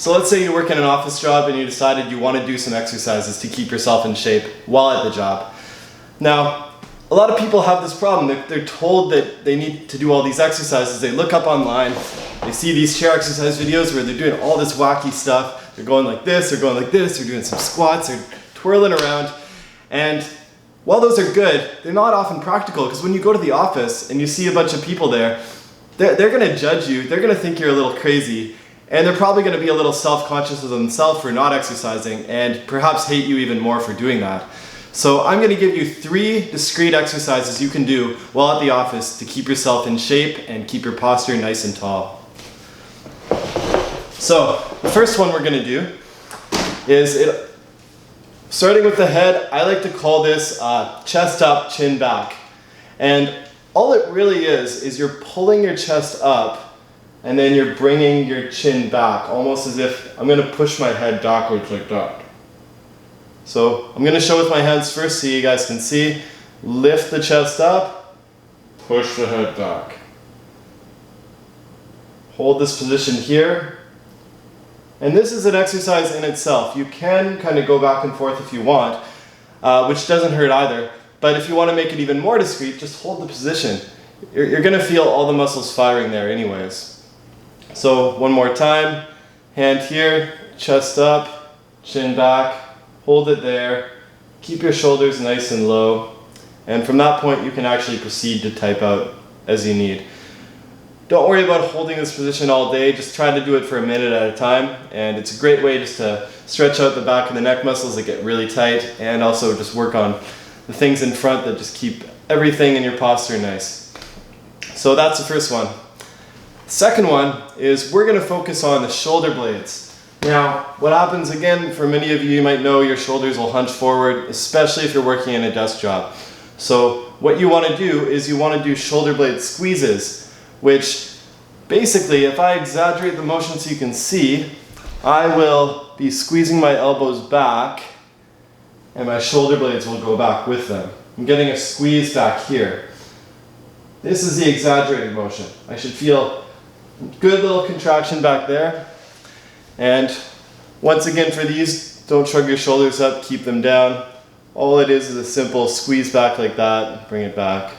So let's say you work in an office job and you decided you want to do some exercises to keep yourself in shape while at the job. Now, a lot of people have this problem. They're told that they need to do all these exercises. They look up online, they see these chair exercise videos where they're doing all this wacky stuff. They're going like this, they're going like this, they're doing some squats, they're twirling around. And while those are good, they're not often practical, because when you go to the office and you see a bunch of people there, they're going to judge you, they're going to think you're a little crazy, and they're probably going to be a little self-conscious of themselves for not exercising and perhaps hate you even more for doing that. So I'm going to give you 3 discrete exercises you can do while at the office to keep yourself in shape and keep your posture nice and tall. So the first one we're going to do is, starting with the head, I like to call this chest up, chin back. And all it really is you're pulling your chest up and then you're bringing your chin back, almost as if I'm going to push my head backwards like that. So I'm going to show with my hands first so you guys can see. Lift the chest up, push the head back. Hold this position here. And this is an exercise in itself. You can kind of go back and forth if you want, which doesn't hurt either. But if you want to make it even more discreet, just hold the position. You're going to feel all the muscles firing there anyways. So one more time. Hand here, chest up, chin back. Hold it there, keep your shoulders nice and low, and from that point you can actually proceed to type out as you need. Don't worry about holding this position all day, just try to do it for a minute at a time, and it's a great way just to stretch out the back of the neck muscles that get really tight, and also just work on the things in front that just keep everything in your posture nice. So that's the first one. The second one is we're going to focus on the shoulder blades. Now, what happens again, for many of you, you might know your shoulders will hunch forward, especially if you're working in a desk job. So what you want to do is you want to do shoulder blade squeezes, which basically, if I exaggerate the motion so you can see, I will be squeezing my elbows back and my shoulder blades will go back with them. I'm getting a squeeze back here. This is the exaggerated motion. I should feel a good little contraction back there. And once again for these, don't shrug your shoulders up, keep them down. All it is a simple squeeze back like that, bring it back.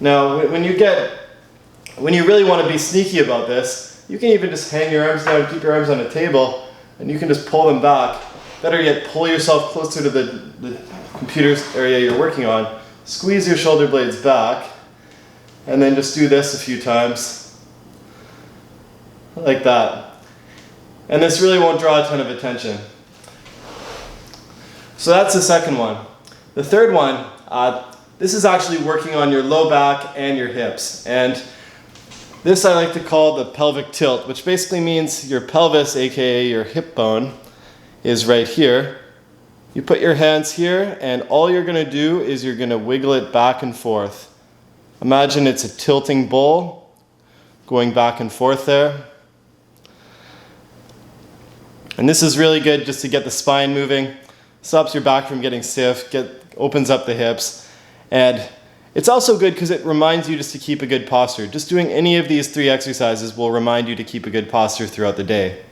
Now when you really want to be sneaky about this, you can even just hang your arms down, keep your arms on a table, and you can just pull them back. Better yet, pull yourself closer to the computer area you're working on, squeeze your shoulder blades back, and then just do this a few times, like that. And this really won't draw a ton of attention. So that's the second one. The third one, this is actually working on your low back and your hips. And this I like to call the pelvic tilt, which basically means your pelvis, aka your hip bone, is right here. You put your hands here, and all you're going to do is you're going to wiggle it back and forth. Imagine it's a tilting bowl going back and forth there. And this is really good just to get the spine moving, stops your back from getting stiff, opens up the hips. And it's also good because it reminds you just to keep a good posture. Just doing any of these 3 exercises will remind you to keep a good posture throughout the day.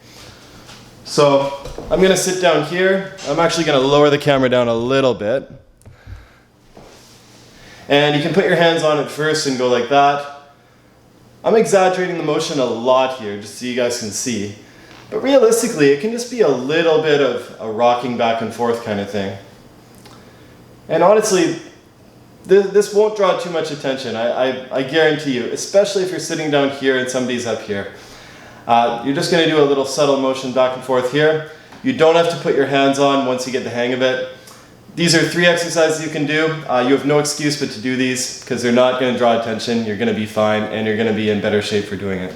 So I'm going to sit down here. I'm actually going to lower the camera down a little bit. And you can put your hands on it first and go like that. I'm exaggerating the motion a lot here just so you guys can see. But realistically, it can just be a little bit of a rocking back and forth kind of thing. And honestly, this won't draw too much attention, I guarantee you, especially if you're sitting down here and somebody's up here. You're just going to do a little subtle motion back and forth here. You don't have to put your hands on once you get the hang of it. These are 3 exercises you can do. You have no excuse but to do these because they're not going to draw attention. You're going to be fine and you're going to be in better shape for doing it.